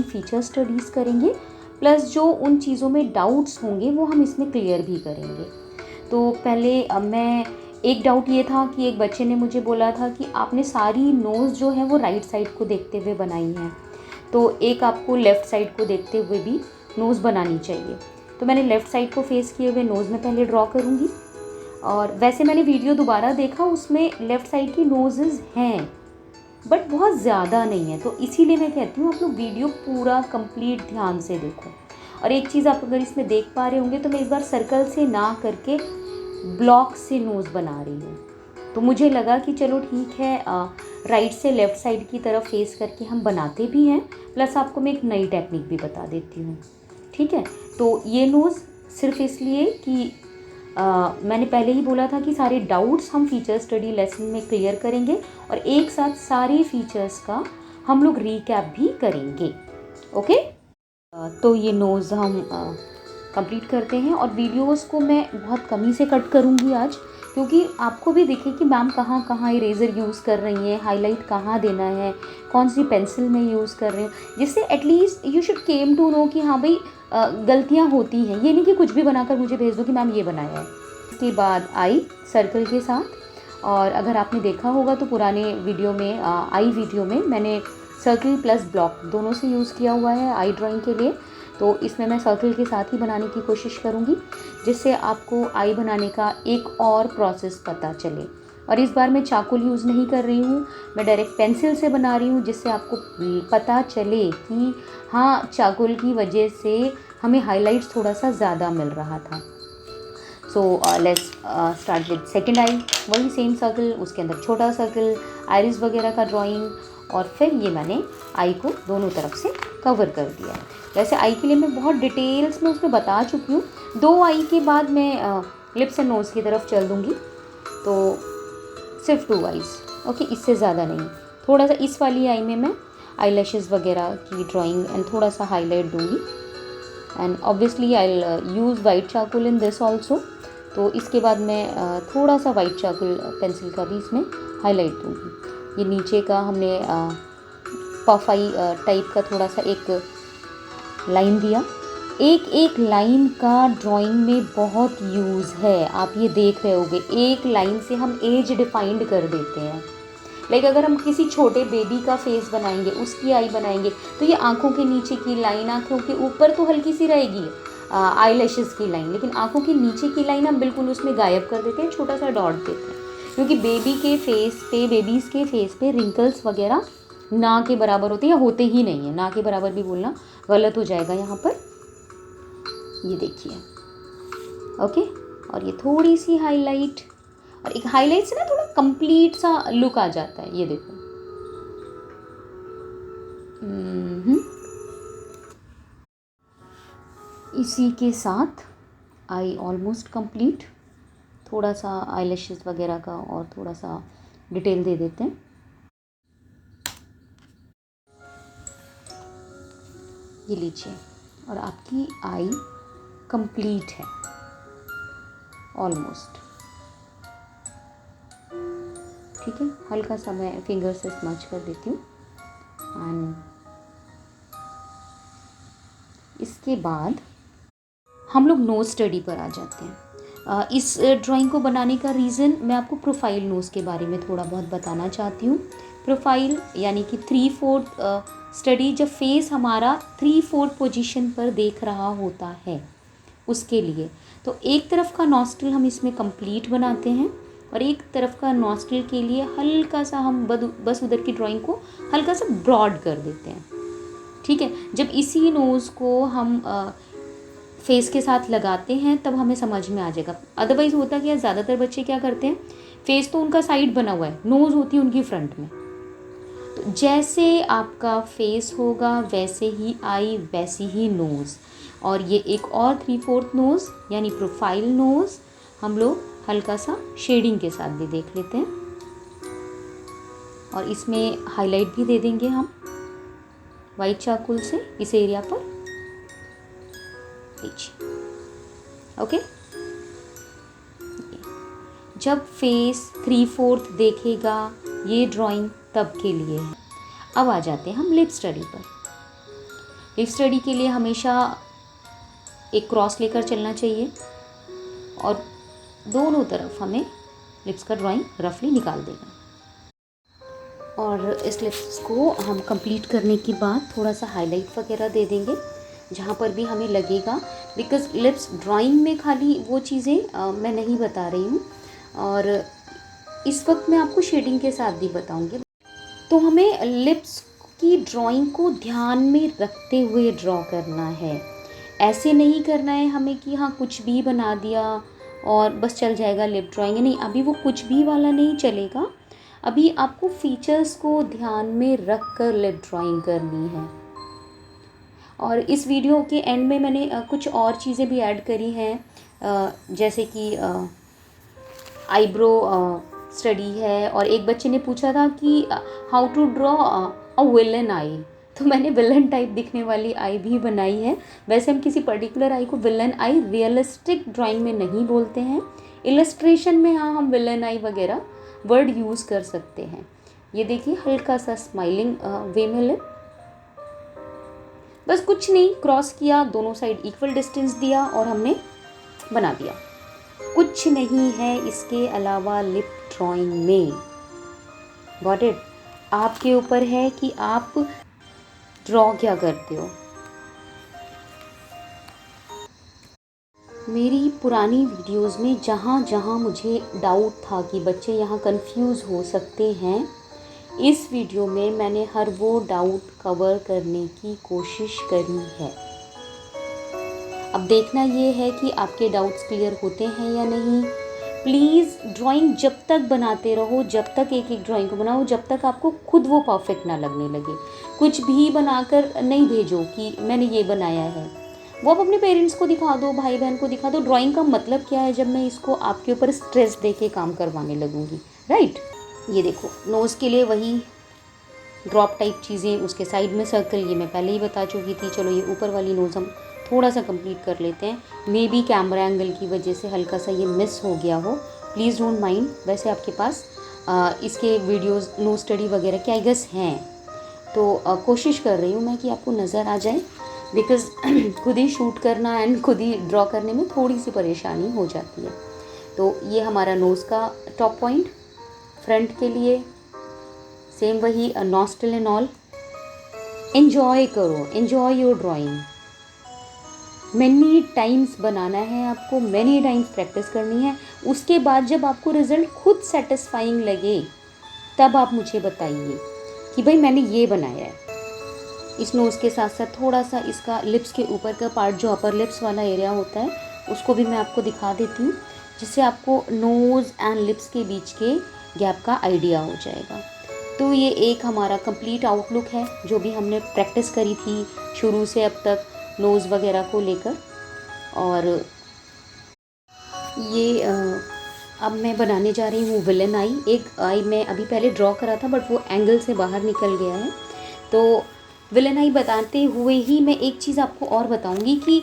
Feature studies करेंगे, plus जो उन चीज़ों में डाउट्स होंगे वो हम इसमें क्लियर भी करेंगे। तो पहले मैं एक डाउट ये था कि एक बच्चे ने मुझे बोला था कि आपने सारी नोज़ जो है वो राइट साइड को देखते हुए बनाई है, तो एक आपको लेफ़्ट साइड को देखते हुए भी नोज़ बनानी चाहिए। तो मैंने लेफ़्ट साइड को फेस किए हुए नोज़ में पहले ड्रॉ करूँगी, और वैसे मैंने वीडियो दोबारा देखा, उसमें लेफ़्ट साइड की नोज़ेज़ हैं बट बहुत ज़्यादा नहीं है, तो इसीलिए मैं कहती हूँ आप लोग वीडियो पूरा कंप्लीट ध्यान से देखो। और एक चीज़ आप अगर इसमें देख पा रहे होंगे तो मैं इस बार सर्कल से ना करके ब्लॉक से नोज़ बना रही हूँ। तो मुझे लगा कि चलो ठीक है, राइट से लेफ़्ट साइड की तरफ फेस करके हम बनाते भी हैं, प्लस आपको मैं एक नई टेक्निक भी बता देती हूँ। ठीक है, तो ये नोज़ सिर्फ इसलिए कि मैंने पहले ही बोला था कि सारे डाउट्स हम फीचर स्टडी लेसन में क्लियर करेंगे और एक साथ सारे फीचर्स का हम लोग रीकैप भी करेंगे। ओके, तो ये नोज़ हम कंप्लीट करते हैं, और वीडियोस को मैं बहुत कम ही से कट करूँगी आज, क्योंकि आपको भी दिखे कि मैम कहाँ कहाँ इरेज़र यूज़ कर रही हैं, हाईलाइट कहाँ देना है, कौन सी पेंसिल में यूज़ कर रहे हो, जिससे at least you should came to know कि हाँ भाई गलतियाँ होती हैं। ये नहीं कि कुछ भी बनाकर मुझे भेज दो कि मैम ये बनाया है। इसके बाद आई सर्कल के साथ, और अगर आपने देखा होगा तो पुराने वीडियो में आई वीडियो में मैंने सर्कल प्लस ब्लॉक दोनों से यूज़ किया हुआ है आई ड्राइंग के लिए। तो इसमें मैं सर्कल के साथ ही बनाने की कोशिश करूँगी, जिससे आपको आई बनाने का एक और प्रोसेस पता चले। और इस बार मैं चाकुल यूज़ नहीं कर रही हूँ, मैं डायरेक्ट पेंसिल से बना रही हूँ, जिससे आपको पता चले कि हाँ चाकुल की वजह से हमें हाइलाइट्स थोड़ा सा ज़्यादा मिल रहा था। So let's start with second I. वही सेम सर्कल, उसके अंदर छोटा सर्कल, आइरिस वगैरह का ड्राइंग, और फिर ये मैंने आई को दोनों तरफ से कवर कर दिया है। वैसे आई के लिए मैं बहुत डिटेल्स में उसमें बता चुकी हूँ। 2 आई के बाद मैं लिप्स एंड नोज़ की तरफ चल दूँगी, तो सिर्फ 2 आईज़, ओके, इससे ज़्यादा नहीं। थोड़ा सा इस वाली आई में मैं आई लैशेज़ वगैरह की ड्राइंग एंड थोड़ा सा हाईलाइट दूँगी, and obviously I use white charcoal in this also. तो इसके बाद मैं थोड़ा सा वाइट चाकुल पेंसिल का भी इसमें हाईलाइट दूँगी। ये नीचे का हमने पफ आई टाइप का थोड़ा सा एक लाइन दिया। एक एक लाइन का ड्राइंग में बहुत यूज़ है, आप ये देख रहे होगे, एक लाइन से हम एज डिफाइंड कर देते हैं। लाइक अगर हम किसी छोटे बेबी का फेस बनाएंगे, उसकी आई बनाएंगे, तो ये आँखों के नीचे की लाइन, आँखों के ऊपर तो हल्की सी रहेगी आई लैशेज़ की लाइन, लेकिन आँखों के नीचे की लाइन हम बिल्कुल उसमें गायब कर देते हैं, छोटा सा डॉट देते हैं, क्योंकि बेबीज़ के फेस पे रिंकल्स वगैरह ना के बराबर होते हैं, या होते ही नहीं है। ना के बराबर भी बोलना गलत हो जाएगा यहाँ पर। ये देखिए, ओके, और ये थोड़ी सी हाईलाइट, और एक हाईलाइट से ना थोड़ा कंप्लीट सा लुक आ जाता है। ये देखो, इसी के साथ आई ऑलमोस्ट कंप्लीट। थोड़ा सा आईलैशेस वगैरह का और थोड़ा सा डिटेल दे देते हैं। ये लीजिए, और आपकी आई कंप्लीट है ऑलमोस्ट। ठीक है, हल्का सा मैं फिंगर से स्मच कर देती हूँ, एंड इसके बाद हम लोग नोज़ स्टडी पर आ जाते हैं। इस ड्राइंग को बनाने का रीज़न मैं आपको प्रोफाइल नोज़ के बारे में थोड़ा बहुत बताना चाहती हूँ। प्रोफाइल यानी कि 3/4 स्टडी, जब फेस हमारा 3/4 पोजीशन पर देख रहा होता है, उसके लिए तो एक तरफ का नॉस्ट्रिल हम इसमें कंप्लीट बनाते हैं, और एक तरफ का नॉस्ट्रिल के लिए हल्का सा हम बस उधर की ड्राइंग को हल्का सा ब्रॉड कर देते हैं। ठीक है, जब इसी नोज़ को हम फेस के साथ लगाते हैं तब हमें समझ में आ जाएगा। अदरवाइज़ होता क्या है, ज़्यादातर बच्चे क्या करते हैं, फेस तो उनका साइड बना हुआ है, नोज़ होती है उनकी फ्रंट में। तो जैसे आपका फेस होगा वैसे ही आई, वैसी ही नोज़, और ये एक और 3/4 नोज़ यानी प्रोफाइल नोज़ हम लोग हल्का सा शेडिंग के साथ भी देख लेते हैं, और इसमें हाईलाइट भी दे देंगे हम वाइट चाकुल से इस एरिया पर। ओके, जब फेस 3/4 देखेगा ये ड्राइंग तब के लिए है। अब आ जाते हैं हम लिप स्टडी पर। लिप स्टडी के लिए हमेशा एक क्रॉस लेकर चलना चाहिए और दोनों तरफ हमें लिप्स का ड्राइंग रफली निकाल देना। और इस लिप्स को हम कंप्लीट करने के बाद थोड़ा सा हाईलाइट वगैरह दे देंगे जहाँ पर भी हमें लगेगा, बिकॉज़ लिप्स ड्राइंग में खाली वो चीज़ें मैं नहीं बता रही हूँ और इस वक्त मैं आपको शेडिंग के साथ भी बताऊँगी। तो हमें लिप्स की ड्राइंग को ध्यान में रखते हुए ड्रॉ करना है, ऐसे नहीं करना है हमें कि हाँ कुछ भी बना दिया और बस चल जाएगा लिप ड्राइंग। नहीं, अभी वो कुछ भी वाला नहीं चलेगा, अभी आपको फीचर्स को ध्यान में रख कर लिप ड्राइंग करनी है। और इस वीडियो के एंड में मैंने कुछ और चीज़ें भी ऐड करी हैं, जैसे कि आईब्रो स्टडी है, और एक बच्चे ने पूछा था कि how to draw a villain eye, तो मैंने विलन टाइप दिखने वाली आई भी बनाई है। वैसे हम किसी पर्टिकुलर आई को विलन आई रियलिस्टिक ड्राइंग में नहीं बोलते हैं, इलस्ट्रेशन में हाँ हम विलन आई वगैरह वर्ड यूज़ कर सकते हैं। ये देखिए हल्का सा स्माइलिंग वे में लिप, बस कुछ नहीं, क्रॉस किया, दोनों साइड इक्वल डिस्टेंस दिया और हमने बना दिया। कुछ नहीं है इसके अलावा लिप ड्राइंग में। Got it? आपके ऊपर है कि आप ड्रॉ क्या करते हो। मेरी पुरानी वीडियोस में जहाँ जहाँ मुझे डाउट था कि बच्चे यहाँ कंफ्यूज हो सकते हैं, इस वीडियो में मैंने हर वो डाउट कवर करने की कोशिश करी है। अब देखना ये है कि आपके डाउट्स क्लियर होते हैं या नहीं। प्लीज़ ड्राइंग जब तक बनाते रहो, जब तक एक एक ड्राइंग को बनाओ, जब तक आपको खुद वो परफेक्ट ना लगने लगे। कुछ भी बनाकर नहीं भेजो कि मैंने ये बनाया है, वो आप अपने पेरेंट्स को दिखा दो, भाई बहन को दिखा दो। ड्राइंग का मतलब क्या है जब मैं इसको आपके ऊपर स्ट्रेस दे के काम करवाने लगूंगी, राइट? ये देखो नोज़ के लिए वही ड्रॉप टाइप चीज़ें, उसके साइड में सर्कल, ये मैं पहले ही बता चुकी थी। चलो ये ऊपर वाली नोज़ हम थोड़ा सा कंप्लीट कर लेते हैं। मे बी कैमरा एंगल की वजह से हल्का सा ये मिस हो गया हो, प्लीज़ डोंट माइंड। वैसे आपके पास इसके वीडियोस नोज स्टडी वगैरह के आई गेस हैं, तो कोशिश कर रही हूँ मैं कि आपको नज़र आ जाए, बिकॉज़ खुद ही शूट करना एंड खुद ही ड्रॉ करने में थोड़ी सी परेशानी हो जाती है। तो ये हमारा नोज़ का टॉप पॉइंट, फ्रंट के लिए सेम वही नॉस्ट्रिल एंड ऑल। एन्जॉय करो, enjoy your drawing. Many times बनाना है आपको, मैनी टाइम्स प्रैक्टिस करनी है। उसके बाद जब आपको रिज़ल्ट खुद सेटिस्फाइंग लगे तब आप मुझे बताइए कि भाई मैंने ये बनाया है। इस नोज़ के साथ साथ थोड़ा सा इसका लिप्स के ऊपर का पार्ट, जो अपर लिप्स वाला एरिया होता है, उसको भी मैं आपको दिखा देती हूँ, जिससे आपको नोज़ एंड लिप्स के बीच के गैप का आइडिया हो जाएगा। तो ये एक हमारा कंप्लीट आउटलुक है जो भी हमने प्रैक्टिस करी थी शुरू से अब तक नोज़ वगैरह को लेकर। और ये अब मैं बनाने जा रही हूँ विलन आई। एक आई मैं अभी पहले ड्रॉ करा था बट वो एंगल से बाहर निकल गया है, तो विलन आई बताते हुए ही मैं एक चीज़ आपको और बताऊँगी कि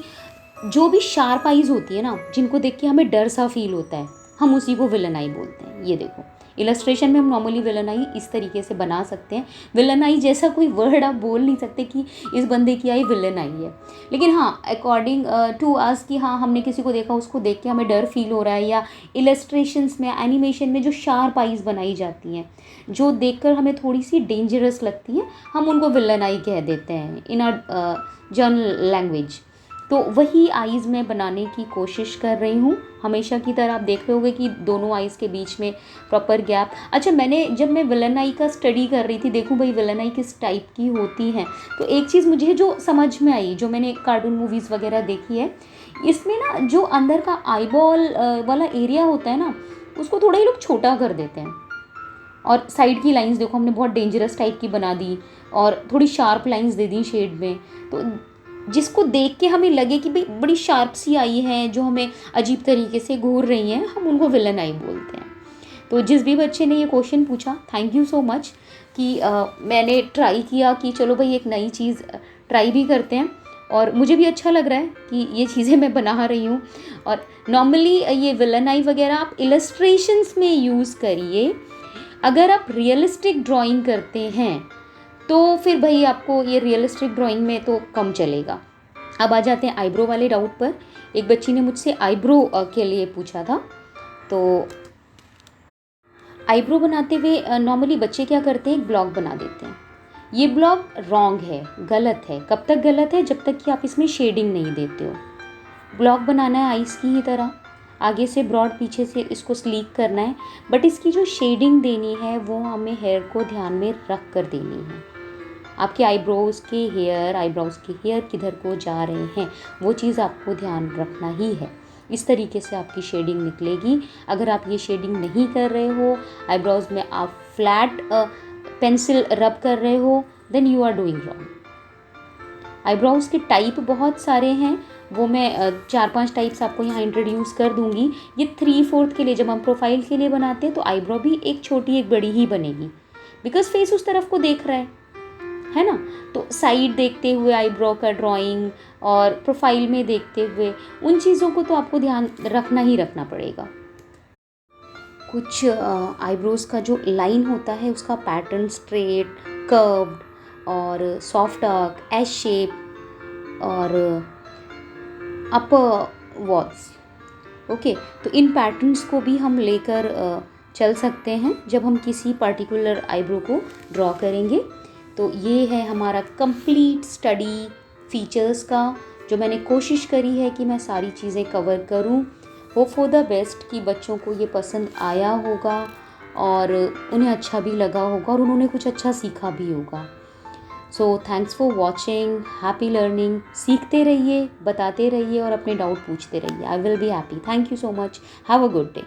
जो भी शार्प आइज़ होती है ना, जिनको देख के हमें डर सा फील होता है, हम उसी को विलन आई बोलते हैं। ये देखो इलस्ट्रेशन में हम नॉर्मली विलन आई इस तरीके से बना सकते हैं। विलन आई जैसा कोई वर्ड आप बोल नहीं सकते कि इस बंदे की आई विलन आई है, लेकिन हाँ अकॉर्डिंग टू अस कि हाँ हमने किसी को देखा, उसको देख के हमें डर फील हो रहा है, या इलस्ट्रेशंस में एनिमेशन में जो शार्प आइज़ बनाई जाती हैं जो देखकर हमें थोड़ी सी डेंजरस लगती हैं, हम उनको विलन आई कह देते हैं इन अ जनरल लैंग्वेज। तो वही आइज़ मैं बनाने की कोशिश कर रही हूँ हमेशा की तरह। आप देख रहे होगे कि दोनों आइज़ के बीच में प्रॉपर गैप। अच्छा, जब मैं विलन आई का स्टडी कर रही थी, देखूँ भाई विलन आई किस टाइप की होती हैं, तो एक चीज़ मुझे जो समझ में आई, जो मैंने कार्टून मूवीज़ वगैरह देखी है, इसमें ना जो अंदर का आईबॉल वाला एरिया होता है ना, उसको थोड़ा ही लोग छोटा कर देते हैं, और साइड की लाइंस देखो हमने बहुत डेंजरस टाइप की बना दी और थोड़ी शार्प लाइंस दे दी शेड में, तो जिसको देख के हमें लगे कि भाई बड़ी शार्प सी आई हैं जो हमें अजीब तरीके से घूर रही हैं, हम उनको विलन आई बोलते हैं। तो जिस भी बच्चे ने ये क्वेश्चन पूछा, थैंक यू सो मच कि मैंने ट्राई किया कि चलो भाई एक नई चीज़ ट्राई भी करते हैं, और मुझे भी अच्छा लग रहा है कि ये चीज़ें मैं बना रही हूँ। और नॉर्मली ये विलन आई वगैरह आप इलस्ट्रेशंस में यूज़ करिए। अगर आप रियलिस्टिक ड्राइंग करते हैं तो फिर भाई आपको ये रियलिस्टिक ड्राइंग में तो कम चलेगा। अब आ जाते हैं आईब्रो वाले डाउट पर। एक बच्ची ने मुझसे आईब्रो के लिए पूछा था। तो आईब्रो बनाते हुए नॉर्मली बच्चे क्या करते हैं, एक ब्लॉक बना देते हैं। ये ब्लॉक रॉन्ग है, गलत है। कब तक गलत है? जब तक कि आप इसमें शेडिंग नहीं देते हो। ब्लॉक बनाना है आइस की ही तरह, आगे से ब्रॉड पीछे से इसको स्लीक करना है, बट इसकी जो शेडिंग देनी है वो हमें हेयर को ध्यान में रख कर देनी है। आपके आईब्रोज़ के हेयर किधर को जा रहे हैं वो चीज़ आपको ध्यान रखना ही है। इस तरीके से आपकी शेडिंग निकलेगी। अगर आप ये शेडिंग नहीं कर रहे हो, आईब्रोज़ में आप फ्लैट पेंसिल रब कर रहे हो, then you are doing wrong. Eyebrows के टाइप बहुत सारे हैं, वो मैं 4-5 टाइप्स आपको यहाँ इंट्रोड्यूस कर दूँगी। ये 3/4 के लिए, जब हम प्रोफाइल के लिए बनाते हैं तो आईब्रो भी एक छोटी एक बड़ी ही बनेगी, बिकॉज फेस उस तरफ को देख रहा है ना। तो साइड देखते हुए आईब्रो का ड्राइंग और प्रोफाइल में देखते हुए उन चीज़ों को तो आपको ध्यान रखना ही रखना पड़ेगा। कुछ आईब्रोज़ का जो लाइन होता है उसका पैटर्न स्ट्रेट, कर्व्ड और सॉफ्ट आर्क, एस शेप और अपर वॉल्स। ओके, तो इन पैटर्न्स को भी हम लेकर चल सकते हैं जब हम किसी पर्टिकुलर आईब्रो को ड्रॉ करेंगे। तो ये है हमारा कंप्लीट स्टडी फीचर्स का, जो मैंने कोशिश करी है कि मैं सारी चीज़ें कवर करूं। होप फॉर द बेस्ट कि बच्चों को ये पसंद आया होगा और उन्हें अच्छा भी लगा होगा और उन्होंने कुछ अच्छा सीखा भी होगा। So thanks for watching, happy learning. सीखते रहिए, बताते रहिए और अपने डाउट पूछते रहिए। I will be happy. Thank you so much. Have a good day.